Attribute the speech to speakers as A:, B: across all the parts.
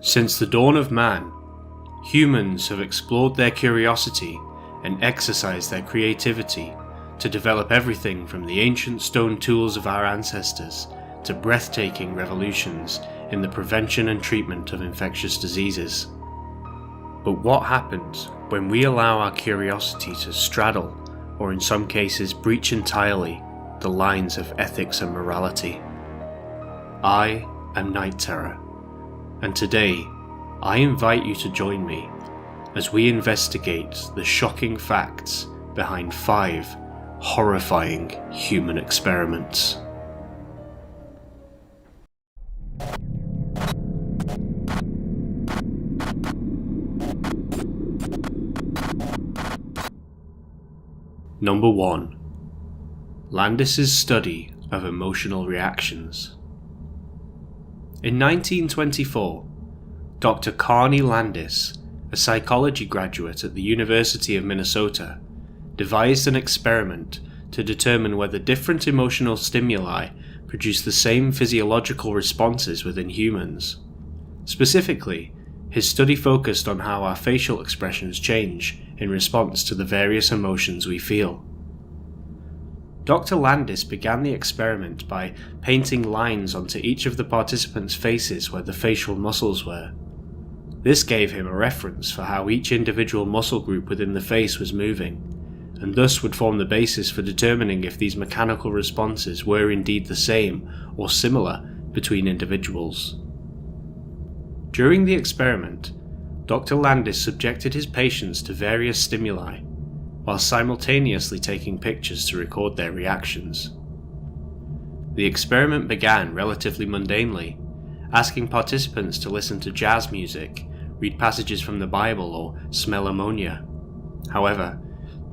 A: Since the dawn of man, humans have explored their curiosity and exercised their creativity to develop everything from the ancient stone tools of our ancestors to breathtaking revolutions in the prevention and treatment of infectious diseases. But what happens when we allow our curiosity to straddle, or in some cases breach entirely, the lines of ethics and morality? I am Night Terror, and today I invite you to join me as we investigate the shocking facts behind 5 horrifying human experiments. Number 1. Landis's study of emotional reactions. In 1924, Dr. Carney Landis, a psychology graduate at the University of Minnesota, devised an experiment to determine whether different emotional stimuli produce the same physiological responses within humans. Specifically, his study focused on how our facial expressions change in response to the various emotions we feel. Dr. Landis began the experiment by painting lines onto each of the participants' faces where the facial muscles were. This gave him a reference for how each individual muscle group within the face was moving, and thus would form the basis for determining if these mechanical responses were indeed the same or similar between individuals. During the experiment, Dr. Landis subjected his patients to various stimuli, while simultaneously taking pictures to record their reactions. The experiment began relatively mundanely, asking participants to listen to jazz music, read passages from the Bible, or smell ammonia. However,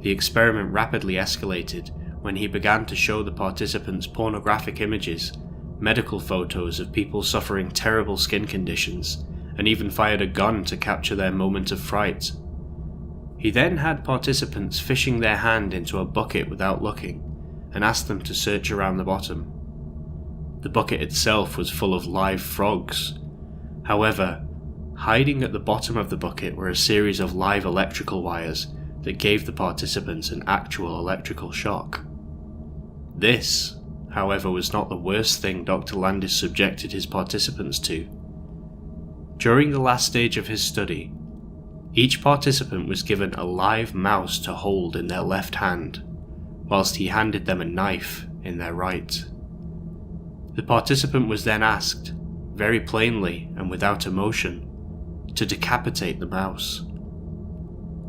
A: the experiment rapidly escalated when he began to show the participants pornographic images, medical photos of people suffering terrible skin conditions, and even fired a gun to capture their moment of fright. He then had participants fishing their hand into a bucket without looking, and asked them to search around the bottom. The bucket itself was full of live frogs. However, hiding at the bottom of the bucket were a series of live electrical wires that gave the participants an actual electrical shock. This, however, was not the worst thing Dr. Landis subjected his participants to. During the last stage of his study, each participant was given a live mouse to hold in their left hand, whilst he handed them a knife in their right. The participant was then asked, very plainly and without emotion, to decapitate the mouse.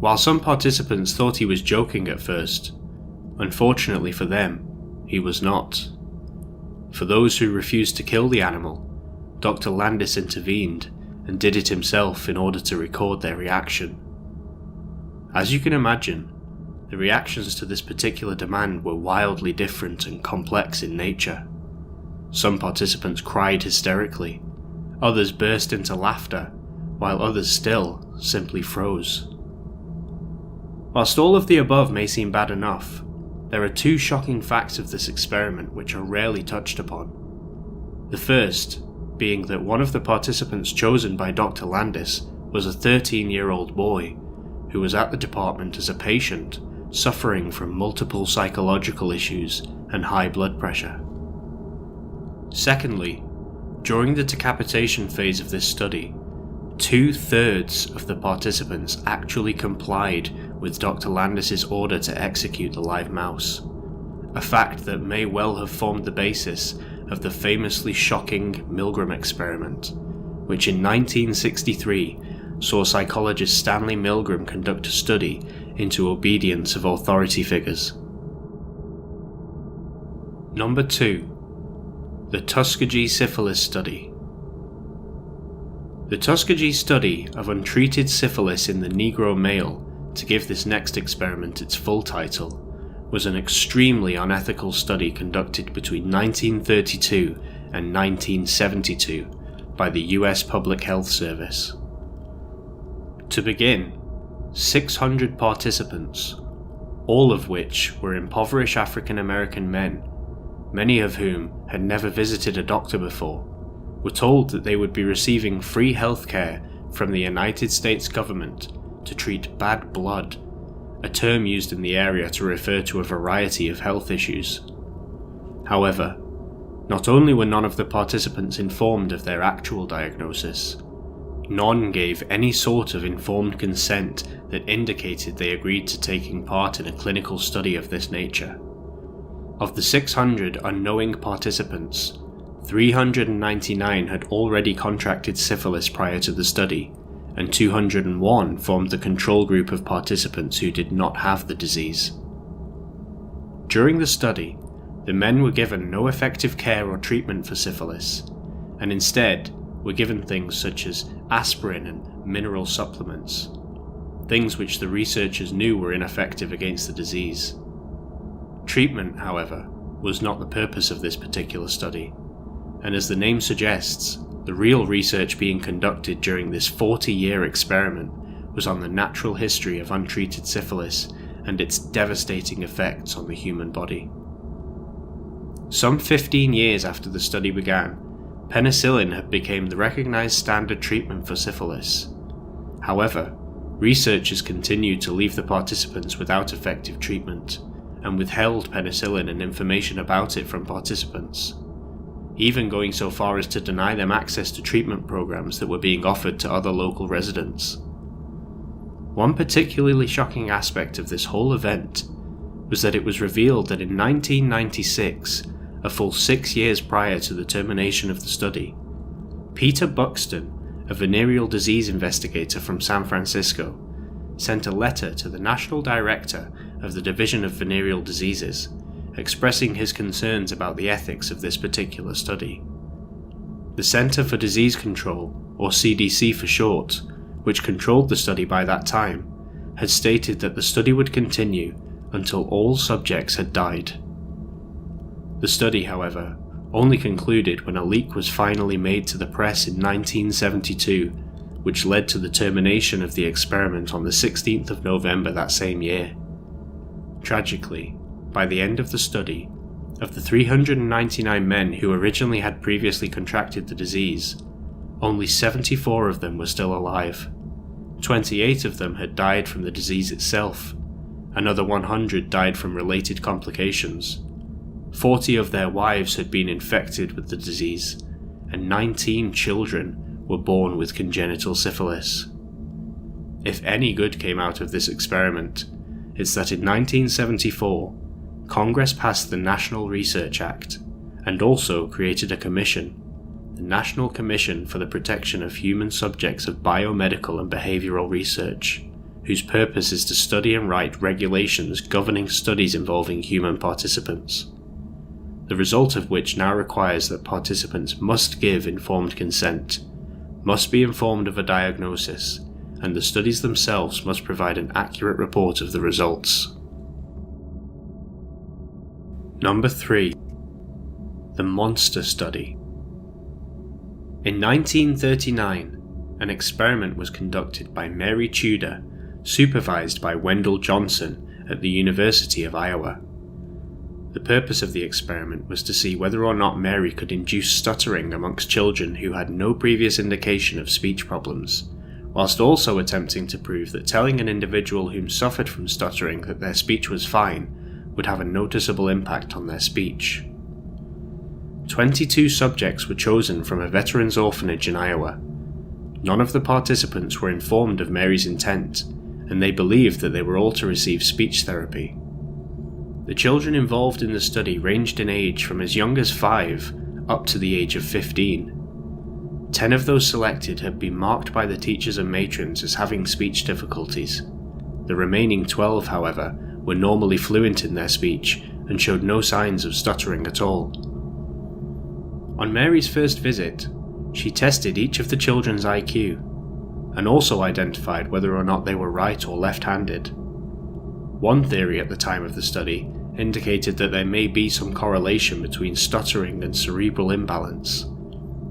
A: While some participants thought he was joking at first, unfortunately for them, he was not. For those who refused to kill the animal, Dr. Landis intervened and did it himself in order to record their reaction. As you can imagine, the reactions to this particular demand were wildly different and complex in nature. Some participants cried hysterically, others burst into laughter, while others still simply froze. Whilst all of the above may seem bad enough, there are 2 shocking facts of this experiment which are rarely touched upon. The first being that one of the participants chosen by Dr. Landis was a 13-year-old boy who was at the department as a patient suffering from multiple psychological issues and high blood pressure. Secondly, during the decapitation phase of this study, 2/3 of the participants actually complied with Dr. Landis's order to execute the live mouse, a fact that may well have formed the basis of the famously shocking Milgram experiment, which in 1963 saw psychologist Stanley Milgram conduct a study into obedience of authority figures. Number 2. The Tuskegee Syphilis Study. The Tuskegee study of untreated syphilis in the Negro male, to give this next experiment its full title, was an extremely unethical study conducted between 1932 and 1972 by the US Public Health Service. To begin, 600 participants, all of which were impoverished African American men, many of whom had never visited a doctor before, were told that they would be receiving free healthcare from the United States government to treat bad blood, a term used in the area to refer to a variety of health issues. However, not only were none of the participants informed of their actual diagnosis, none gave any sort of informed consent that indicated they agreed to taking part in a clinical study of this nature. Of the 600 unknowing participants, 399 had already contracted syphilis prior to the study, and 201 formed the control group of participants who did not have the disease. During the study, the men were given no effective care or treatment for syphilis, and instead were given things such as aspirin and mineral supplements, things which the researchers knew were ineffective against the disease. Treatment, however, was not the purpose of this particular study, and as the name suggests, the real research being conducted during this 40-year experiment was on the natural history of untreated syphilis and its devastating effects on the human body. Some 15 years after the study began, penicillin had become the recognized standard treatment for syphilis. However, researchers continued to leave the participants without effective treatment, and withheld penicillin and information about it from participants, even going so far as to deny them access to treatment programs that were being offered to other local residents. One particularly shocking aspect of this whole event was that it was revealed that in 1996, a full 6 years prior to the termination of the study, Peter Buxton, a venereal disease investigator from San Francisco, sent a letter to the National Director of the Division of Venereal Diseases, expressing his concerns about the ethics of this particular study. The Center for Disease Control, or CDC for short, which controlled the study by that time, had stated that the study would continue until all subjects had died. The study, however, only concluded when a leak was finally made to the press in 1972, which led to the termination of the experiment on the 16th of November that same year. Tragically, by the end of the study, of the 399 men who originally had previously contracted the disease, only 74 of them were still alive. 28 of them had died from the disease itself. Another 100 died from related complications. 40 of their wives had been infected with the disease, and 19 children were born with congenital syphilis. If any good came out of this experiment, it's that in 1974, Congress passed the National Research Act, and also created a commission, the National Commission for the Protection of Human Subjects of Biomedical and Behavioral Research, whose purpose is to study and write regulations governing studies involving human participants, the result of which now requires that participants must give informed consent, must be informed of a diagnosis, and the studies themselves must provide an accurate report of the results. Number 3. The Monster Study. In 1939, an experiment was conducted by Mary Tudor, supervised by Wendell Johnson at the University of Iowa. The purpose of the experiment was to see whether or not Mary could induce stuttering amongst children who had no previous indication of speech problems, whilst also attempting to prove that telling an individual whom suffered from stuttering that their speech was fine would have a noticeable impact on their speech. 22 subjects were chosen from a veterans' orphanage in Iowa. None of the participants were informed of Mary's intent, and they believed that they were all to receive speech therapy. The children involved in the study ranged in age from as young as 5 up to the age of 15. 10 of those selected had been marked by the teachers and matrons as having speech difficulties. The remaining 12, however, were normally fluent in their speech and showed no signs of stuttering at all. On Mary's first visit, she tested each of the children's IQ, and also identified whether or not they were right or left-handed. One theory at the time of the study indicated that there may be some correlation between stuttering and cerebral imbalance.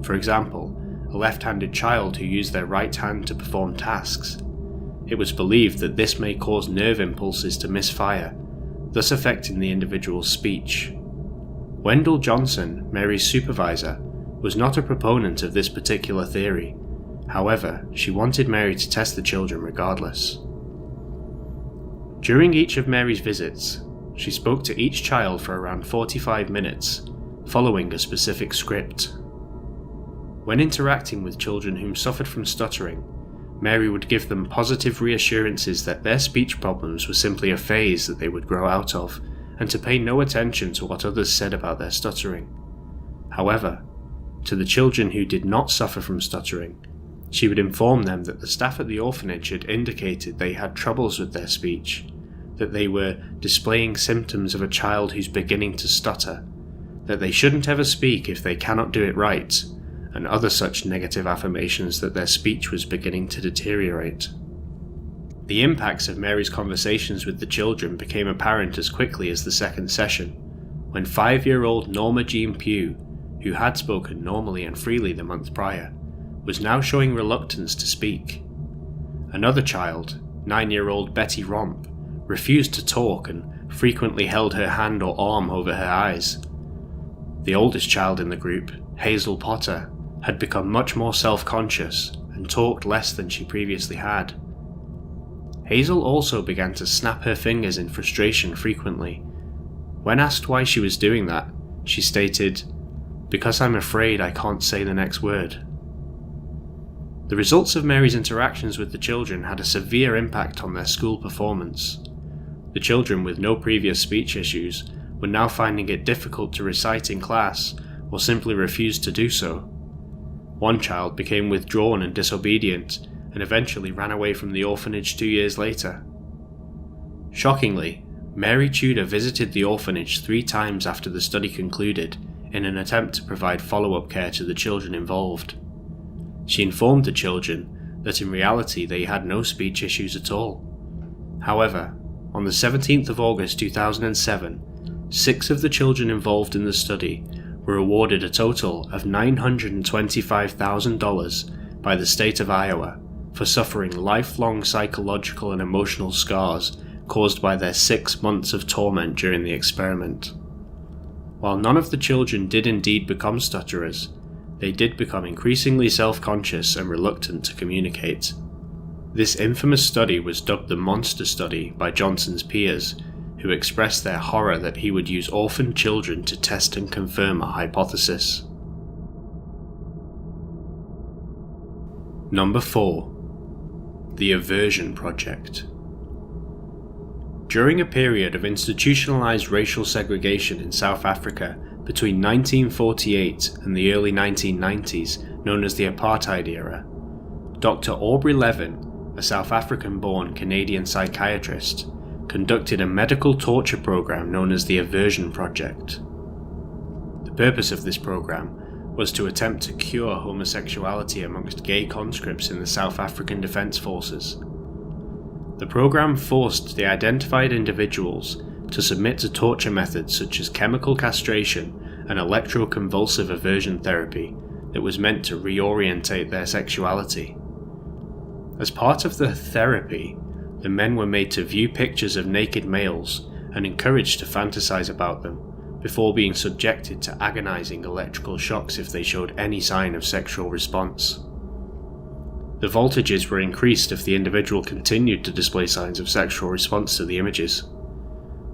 A: For example, a left-handed child who used their right hand to perform tasks. It was believed that this may cause nerve impulses to misfire, thus affecting the individual's speech. Wendell Johnson, Mary's supervisor, was not a proponent of this particular theory. However, she wanted Mary to test the children regardless. During each of Mary's visits, she spoke to each child for around 45 minutes, following a specific script. When interacting with children whom suffered from stuttering, Mary would give them positive reassurances that their speech problems were simply a phase that they would grow out of, and to pay no attention to what others said about their stuttering. However, to the children who did not suffer from stuttering, she would inform them that the staff at the orphanage had indicated they had troubles with their speech, that they were displaying symptoms of a child who's beginning to stutter, that they shouldn't ever speak if they cannot do it right, and other such negative affirmations that their speech was beginning to deteriorate. The impacts of Mary's conversations with the children became apparent as quickly as the second session, when 5-year-old Norma Jean Pugh, who had spoken normally and freely the month prior, was now showing reluctance to speak. Another child, 9-year-old Betty Romp, refused to talk and frequently held her hand or arm over her eyes. The oldest child in the group, Hazel Potter, had become much more self-conscious and talked less than she previously had. Hazel also began to snap her fingers in frustration frequently. When asked why she was doing that, she stated, "Because I'm afraid I can't say the next word." The results of Mary's interactions with the children had a severe impact on their school performance. The children with no previous speech issues were now finding it difficult to recite in class or simply refused to do so. One child became withdrawn and disobedient and eventually ran away from the orphanage 2 years later. Shockingly, Mary Tudor visited the orphanage 3 times after the study concluded in an attempt to provide follow-up care to the children involved. She informed the children that in reality they had no speech issues at all. However, on the 17th of August 2007, 6 of the children involved in the study were awarded a total of $925,000 by the state of Iowa for suffering lifelong psychological and emotional scars caused by their 6 months of torment during the experiment. While none of the children did indeed become stutterers, they did become increasingly self-conscious and reluctant to communicate. This infamous study was dubbed the Monster Study by Johnson's peers, who expressed their horror that he would use orphaned children to test and confirm a hypothesis. Number 4. The Aversion Project. During a period of institutionalized racial segregation in South Africa between 1948 and the early 1990s, known as the Apartheid era, Dr. Aubrey Levin, a South African-born Canadian psychiatrist, conducted a medical torture program known as the Aversion Project. The purpose of this program was to attempt to cure homosexuality amongst gay conscripts in the South African Defence Forces. The program forced the identified individuals to submit to torture methods such as chemical castration and electroconvulsive aversion therapy that was meant to reorientate their sexuality. As part of the therapy, the men were made to view pictures of naked males and encouraged to fantasize about them before being subjected to agonizing electrical shocks if they showed any sign of sexual response. The voltages were increased if the individual continued to display signs of sexual response to the images.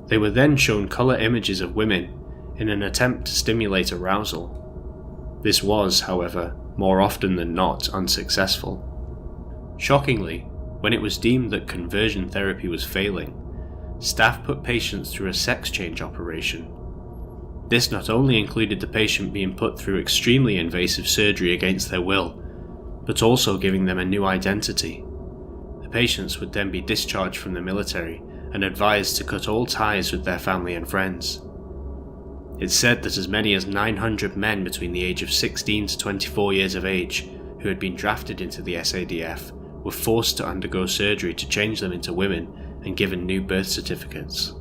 A: They were then shown color images of women in an attempt to stimulate arousal. This was, however, more often than not unsuccessful. Shockingly, when it was deemed that conversion therapy was failing, staff put patients through a sex change operation. This not only included the patient being put through extremely invasive surgery against their will, but also giving them a new identity. The patients would then be discharged from the military and advised to cut all ties with their family and friends. It's said that as many as 900 men between the age of 16 to 24 years of age who had been drafted into the SADF were forced to undergo surgery to change them into women and given new birth certificates.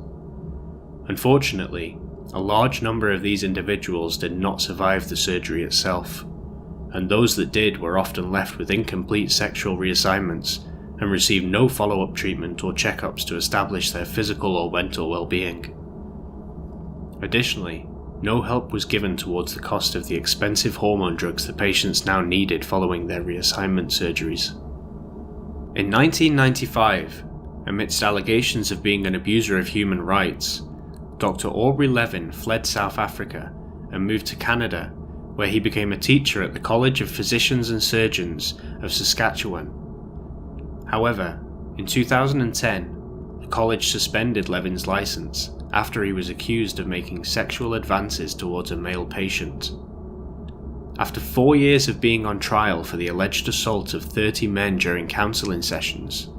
A: Unfortunately, a large number of these individuals did not survive the surgery itself, and those that did were often left with incomplete sexual reassignments and received no follow-up treatment or checkups to establish their physical or mental well-being. Additionally, no help was given towards the cost of the expensive hormone drugs the patients now needed following their reassignment surgeries. In 1995, amidst allegations of being an abuser of human rights, Dr. Aubrey Levin fled South Africa and moved to Canada, where he became a teacher at the College of Physicians and Surgeons of Saskatchewan. However, in 2010, the college suspended Levin's license after he was accused of making sexual advances towards a male patient. After 4 years of being on trial for the alleged assault of 30 men during counselling sessions,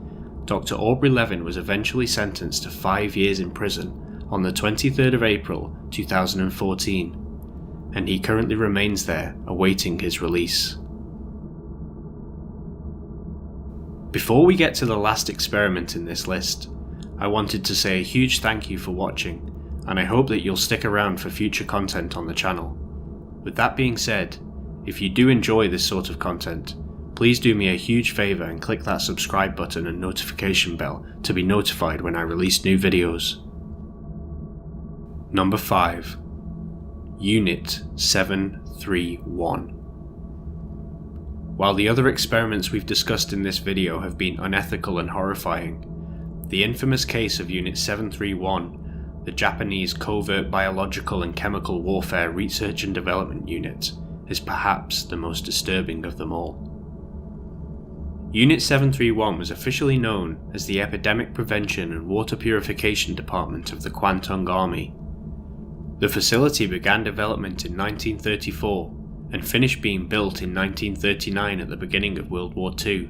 A: Dr. Aubrey Levin was eventually sentenced to 5 years in prison on the 23rd of April 2014, and he currently remains there awaiting his release. Before we get to the last experiment in this list, I wanted to say a huge thank you for watching, and I hope that you'll stick around for future content on the channel. With that being said, if you do enjoy this sort of content, please do me a huge favour and click that subscribe button and notification bell to be notified when I release new videos. Number 5. Unit 731. While the other experiments we've discussed in this video have been unethical and horrifying, the infamous case of Unit 731, the Japanese Covert Biological and Chemical Warfare Research and Development Unit, is perhaps the most disturbing of them all. Unit 731 was officially known as the Epidemic Prevention and Water Purification Department of the Kwantung Army. The facility began development in 1934 and finished being built in 1939 at the beginning of World War II,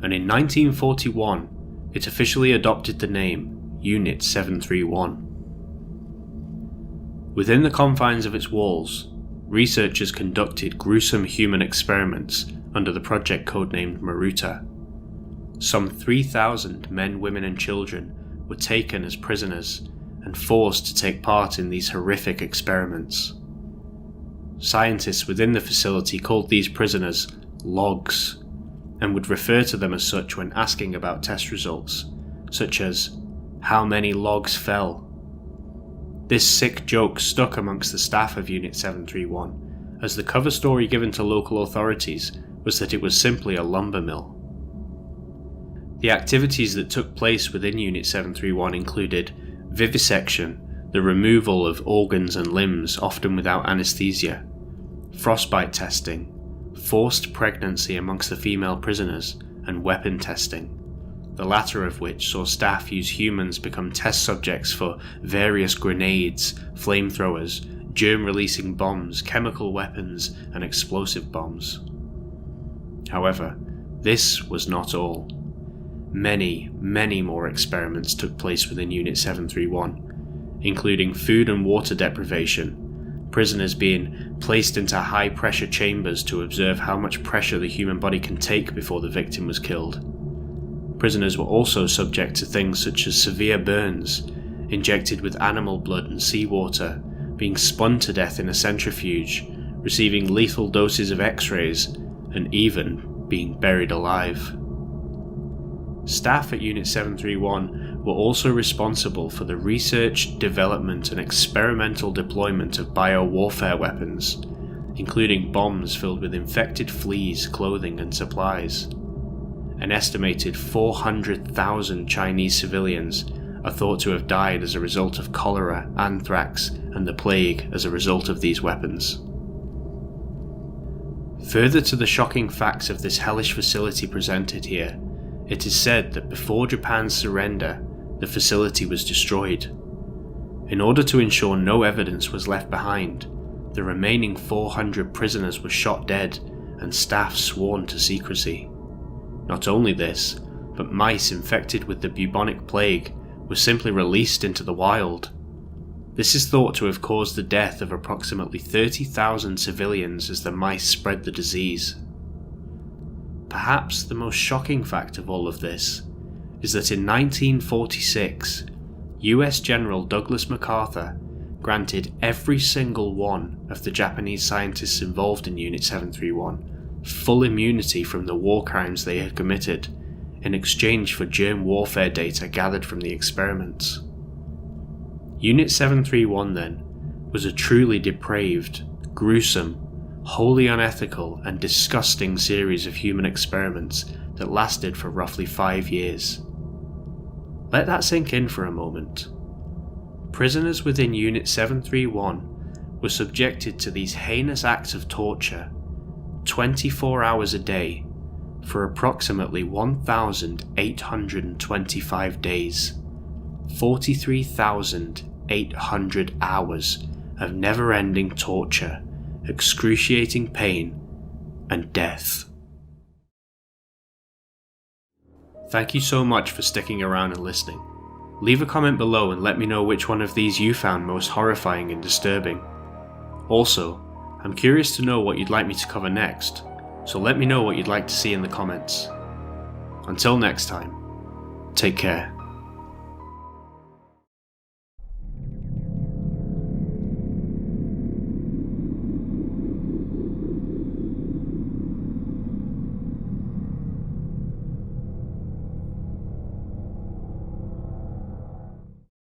A: and in 1941 it officially adopted the name Unit 731. Within the confines of its walls, researchers conducted gruesome human experiments under the project codenamed Maruta. Some 3,000 men, women and children were taken as prisoners and forced to take part in these horrific experiments. Scientists within the facility called these prisoners logs, and would refer to them as such when asking about test results, such as, "How many logs fell?" This sick joke stuck amongst the staff of Unit 731, as the cover story given to local authorities was that it was simply a lumber mill. The activities that took place within Unit 731 included vivisection, the removal of organs and limbs, often without anesthesia, frostbite testing, forced pregnancy amongst the female prisoners, and weapon testing, the latter of which saw staff use humans become test subjects for various grenades, flamethrowers, germ-releasing bombs, chemical weapons, and explosive bombs. However, this was not all. Many more experiments took place within Unit 731, including food and water deprivation, prisoners being placed into high-pressure chambers to observe how much pressure the human body can take before the victim was killed. Prisoners were also subject to things such as severe burns, injected with animal blood and seawater, being spun to death in a centrifuge, receiving lethal doses of X-rays, and even being buried alive. Staff at Unit 731 were also responsible for the research, development and experimental deployment of biowarfare weapons, including bombs filled with infected fleas, clothing and supplies. An estimated 400,000 Chinese civilians are thought to have died as a result of cholera, anthrax and the plague as a result of these weapons. Further to the shocking facts of this hellish facility presented here, it is said that before Japan's surrender, the facility was destroyed. In order to ensure no evidence was left behind, the remaining 400 prisoners were shot dead and staff sworn to secrecy. Not only this, but mice infected with the bubonic plague were simply released into the wild. This is thought to have caused the death of approximately 30,000 civilians as the mice spread the disease. Perhaps the most shocking fact of all of this is that in 1946, US General Douglas MacArthur granted every single one of the Japanese scientists involved in Unit 731 full immunity from the war crimes they had committed in exchange for germ warfare data gathered from the experiments. Unit 731 then was a truly depraved, gruesome, wholly unethical and disgusting series of human experiments that lasted for roughly 5 years. Let that sink in for a moment. Prisoners within Unit 731 were subjected to these heinous acts of torture 24 hours a day for approximately 1,825 days, 43,800 hours of never-ending torture, excruciating pain, and death. Thank you so much for sticking around and listening. Leave a comment below and let me know which one of these you found most horrifying and disturbing. Also, I'm curious to know what you'd like me to cover next, so let me know what you'd like to see in the comments. Until next time, take care.